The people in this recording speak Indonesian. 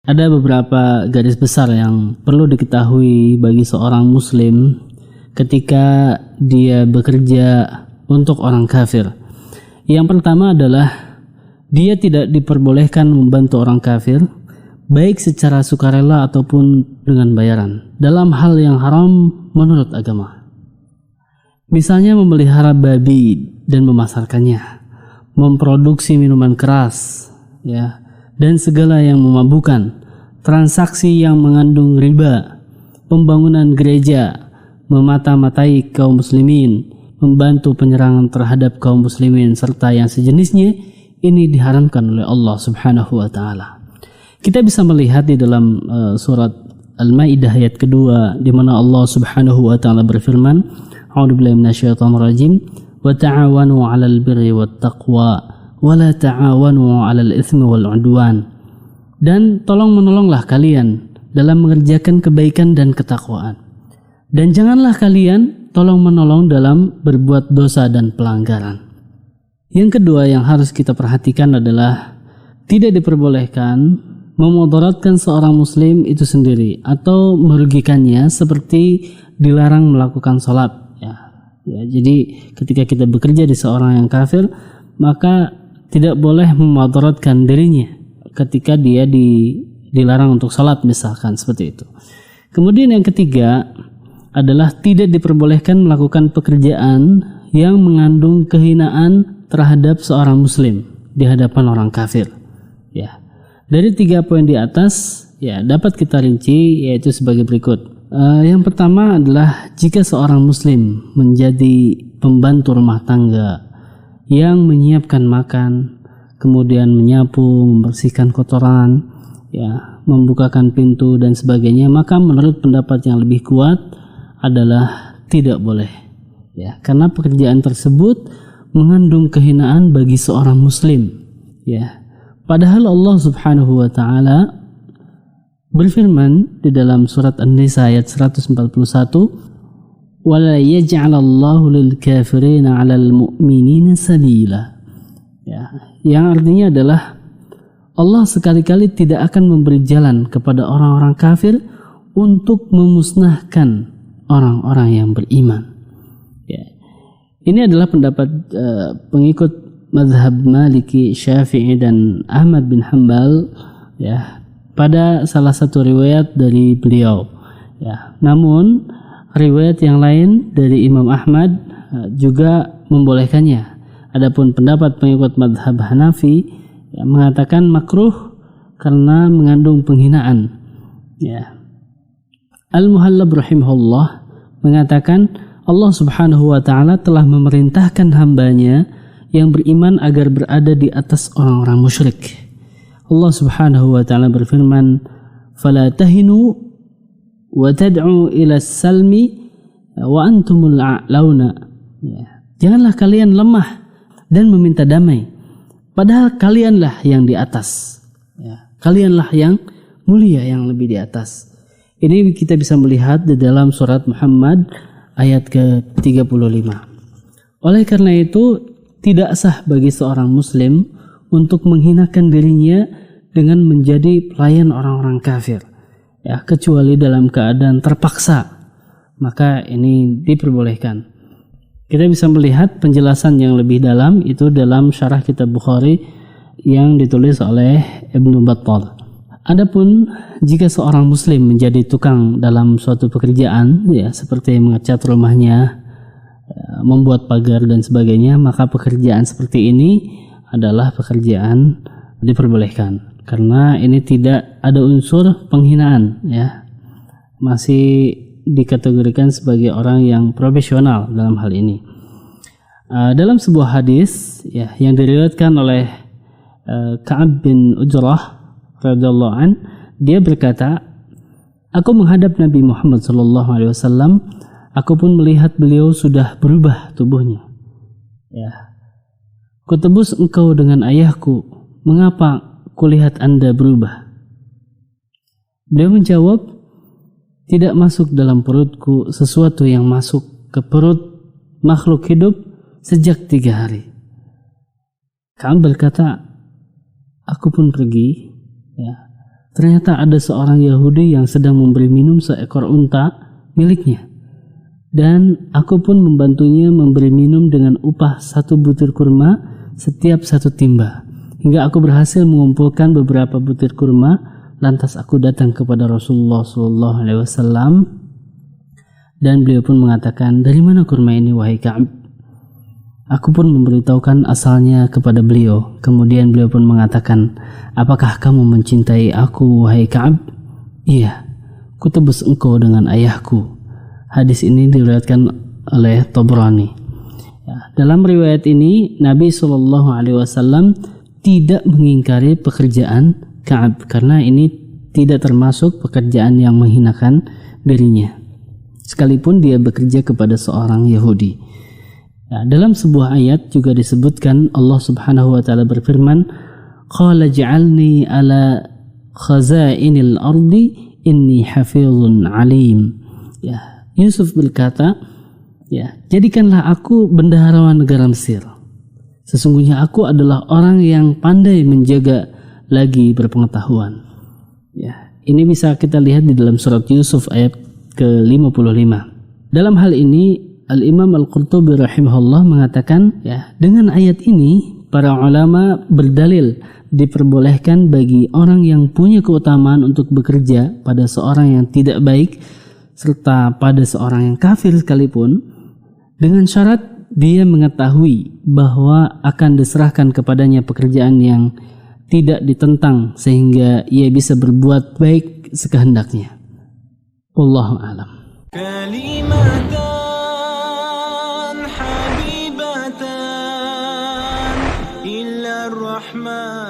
ada beberapa garis besar yang perlu diketahui bagi seorang muslim ketika dia bekerja untuk orang kafir. Yang pertama adalah dia tidak diperbolehkan membantu orang kafir baik secara sukarela ataupun dengan bayaran dalam hal yang haram menurut agama. Misalnya memelihara babi dan memasarkannya, memproduksi minuman keras, dan segala yang memabukkan, transaksi yang mengandung riba, pembangunan gereja, memata-matai kaum muslimin, membantu penyerangan terhadap kaum muslimin serta yang sejenisnya, ini diharamkan oleh Allah Subhanahu wa taala. Kita bisa melihat di dalam surat Al-Maidah ayat kedua di mana Allah Subhanahu wa taala berfirman, A'udzubillahi minasyaitonir rajim, wa ta'awanu 'alal birri wat taqwa wa la ta'awanu 'alal itsmi wal 'udwan. Dan tolong-menolonglah kalian dalam mengerjakan kebaikan dan ketakwaan. Dan janganlah kalian tolong-menolong dalam berbuat dosa dan pelanggaran. Yang kedua yang harus kita perhatikan adalah tidak diperbolehkan memudaratkan seorang muslim itu sendiri atau merugikannya seperti dilarang melakukan salat. Jadi ketika kita bekerja di seorang yang kafir, maka tidak boleh memudaratkan dirinya ketika dia dilarang untuk salat misalkan seperti itu. Kemudian yang ketiga adalah tidak diperbolehkan melakukan pekerjaan yang mengandung kehinaan terhadap seorang muslim di hadapan orang kafir. Dari 3 poin di atas dapat kita rinci yaitu sebagai berikut. Yang pertama adalah jika seorang muslim menjadi pembantu rumah tangga yang menyiapkan makan, kemudian menyapu, membersihkan kotoran, membukakan pintu dan sebagainya, maka menurut pendapat yang lebih kuat adalah tidak boleh. Karena pekerjaan tersebut mengandung kehinaan bagi seorang muslim. Padahal Allah Subhanahu wa taala berfirman di dalam surat An-Nisa ayat 141, "Wala yaj'alallahu lil kafirina 'alal mu'minina sabila." Yang artinya adalah Allah sekali-kali tidak akan memberi jalan kepada orang-orang kafir untuk memusnahkan orang-orang yang beriman. Ini adalah pendapat pengikut mazhab Maliki, Syafi'i dan Ahmad bin Hanbal pada salah satu riwayat dari beliau. Namun riwayat yang lain dari Imam Ahmad juga membolehkannya. Adapun pendapat pengikut mazhab Hanafi mengatakan makruh karena mengandung penghinaan. Al-Muhallab rahimahullah mengatakan Allah Subhanahu wa taala telah memerintahkan hambanya yang beriman agar berada di atas orang-orang musyrik. Allah Subhanahu wa taala berfirman, "Fala tahinu wa tad'u ila as-salmi wa antumul a'launa." Janganlah kalian lemah dan meminta damai, padahal kalianlah yang di atas. Kalianlah yang mulia, yang lebih di atas. Ini kita bisa melihat di dalam surat Muhammad ayat ke-35. Oleh karena itu, tidak sah bagi seorang muslim untuk menghinakan dirinya dengan menjadi pelayan orang-orang kafir, kecuali dalam keadaan terpaksa, maka ini diperbolehkan. Kita bisa melihat penjelasan yang lebih dalam itu dalam syarah kitab Bukhari yang ditulis oleh Ibnu Battal. Adapun jika seorang muslim menjadi tukang dalam suatu pekerjaan, seperti mengecat rumahnya, membuat pagar dan sebagainya, maka pekerjaan seperti ini adalah pekerjaan diperbolehkan karena ini tidak ada unsur penghinaan, masih dikategorikan sebagai orang yang profesional dalam hal ini. Dalam sebuah hadis yang diriwayatkan oleh Ka'ab bin Ujrah radhiyallahu an, dia berkata, "Aku menghadap Nabi Muhammad sallallahu alaihi wasallam, aku pun melihat beliau sudah berubah tubuhnya. Kutebus engkau dengan ayahku, mengapa kulihat Anda berubah?" Beliau menjawab, "Tidak masuk dalam perutku sesuatu yang masuk ke perut makhluk hidup sejak 3 hari." Ka'ab berkata, "Aku pun pergi, ternyata ada seorang Yahudi yang sedang memberi minum seekor unta miliknya. Dan aku pun membantunya memberi minum dengan upah 1 butir kurma setiap 1 timba. Hingga aku berhasil mengumpulkan beberapa butir kurma. Lantas aku datang kepada Rasulullah SAW. Dan beliau pun mengatakan, dari mana kurma ini wahai Ka'ab? Aku pun memberitahukan asalnya kepada beliau. Kemudian beliau pun mengatakan, apakah kamu mencintai aku wahai Ka'ab? Iya, ku tebus engkau dengan ayahku. Hadis ini diriwayatkan oleh Tabrani. Ya, dalam riwayat ini Nabi SAW tidak mengingkari pekerjaan Ka'ab karena ini tidak termasuk pekerjaan yang menghinakan dirinya, sekalipun dia bekerja kepada seorang Yahudi. Ya, dalam sebuah ayat juga disebutkan Allah Subhanahu wa taala berfirman, "Qala ja'alni ala khazainil ardi inni hafizun alim." Ya, Yusuf berkata, ya, jadikanlah aku bendaharawan negara Mesir. Sesungguhnya aku adalah orang yang pandai menjaga lagi berpengetahuan. Ya, ini bisa kita lihat di dalam surat Yusuf ayat ke-55. Dalam hal ini Al-Imam Al-Qurtubi rahimahullah mengatakan, ya, dengan ayat ini para ulama berdalil diperbolehkan bagi orang yang punya keutamaan untuk bekerja pada seorang yang tidak baik serta pada seorang yang kafir sekalipun, dengan syarat dia mengetahui bahwa akan diserahkan kepadanya pekerjaan yang tidak ditentang sehingga ia bisa berbuat baik sekehendaknya. Wallahu a'lam. Kalimatan habibatan ila ar-Rahman